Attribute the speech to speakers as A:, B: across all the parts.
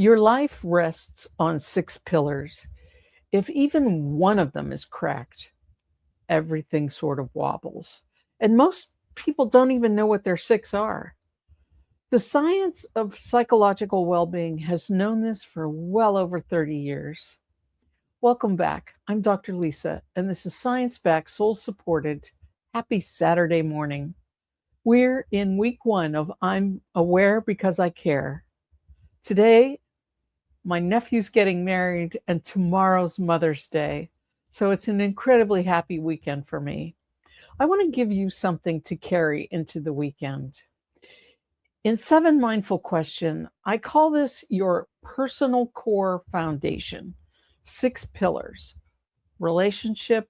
A: Your life rests on six pillars. If even one of them is cracked, everything sort of wobbles. And most people don't even know what their six are. The science of psychological well being has known this for well over 30 years. Welcome back. I'm Dr. Lisa, and this is Science Backed, Soul Supported. Happy Saturday morning. We're in week one of I'm Aware Because I Care. Today, my nephew's getting married, and tomorrow's Mother's Day. So it's an incredibly happy weekend for me. I want to give you something to carry into the weekend. In 7 Mindful Question, I call this your personal core foundation. 6 pillars: relationship,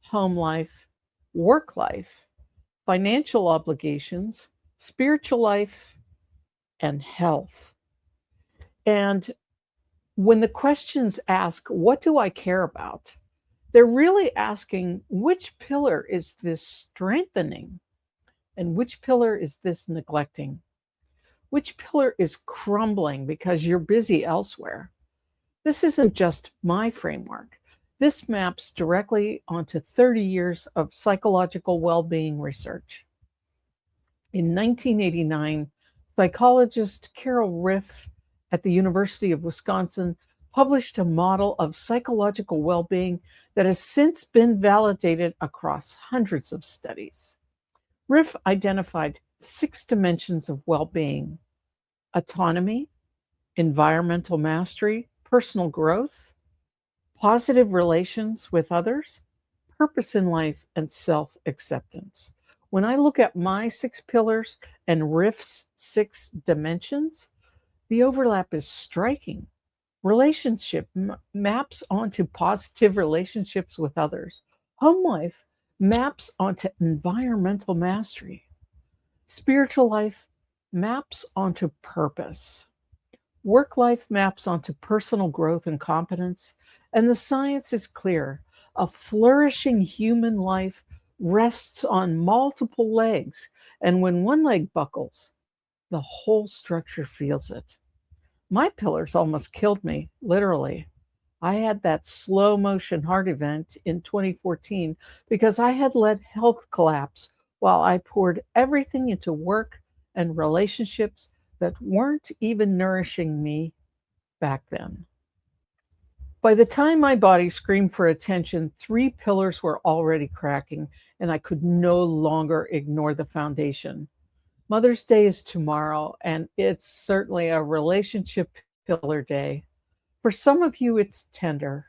A: home life, work life, financial obligations, spiritual life, and health. And when the questions ask, what do I care about? They're really asking, which pillar is this strengthening? And which pillar is this neglecting? Which pillar is crumbling because you're busy elsewhere? This isn't just my framework. This maps directly onto 30 years of psychological well-being research. In 1989, psychologist Carol Riff at the University of Wisconsin published a model of psychological well-being that has since been validated across hundreds of studies. Riff identified 6 dimensions of well-being: autonomy, environmental mastery, personal growth, positive relations with others, purpose in life, and self-acceptance. When I look at my 6 pillars and Riff's 6 dimensions, the overlap is striking. Relationship maps onto positive relationships with others. Home life maps onto environmental mastery. Spiritual life maps onto purpose. Work life maps onto personal growth and competence. And the science is clear. A flourishing human life rests on multiple legs. And when one leg buckles, the whole structure feels it. My pillars almost killed me, literally. I had that slow motion heart event in 2014 because I had let health collapse while I poured everything into work and relationships that weren't even nourishing me back then. By the time my body screamed for attention, 3 pillars were already cracking, and I could no longer ignore the foundation. Mother's Day is tomorrow, and it's certainly a relationship pillar day. For some of you, it's tender,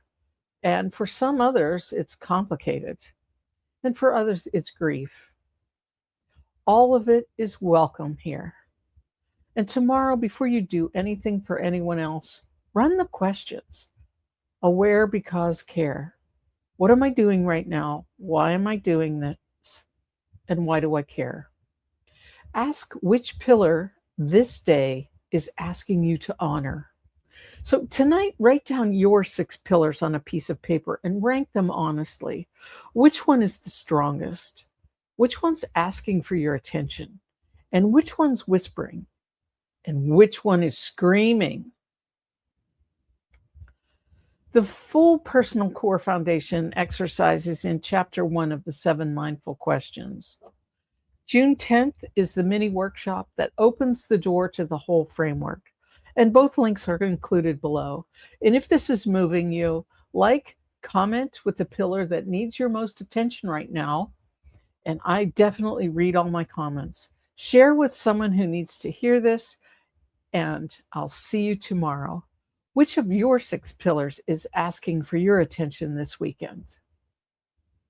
A: and for some others, it's complicated, and for others, it's grief. All of it is welcome here. And tomorrow, before you do anything for anyone else, run the questions. Aware because care. What am I doing right now? Why am I doing this? And why do I care? Ask which pillar this day is asking you to honor. So tonight, write down your 6 pillars on a piece of paper and rank them honestly. Which one is the strongest? Which one's asking for your attention? And which one's whispering? And which one is screaming? The full personal core foundation exercise is in chapter 1 of the 7 mindful questions. June 10th is the mini workshop that opens the door to the whole framework. And both links are included below. And if this is moving you, comment with the pillar that needs your most attention right now. And I definitely read all my comments. Share with someone who needs to hear this, and I'll see you tomorrow. Which of your 6 pillars is asking for your attention this weekend?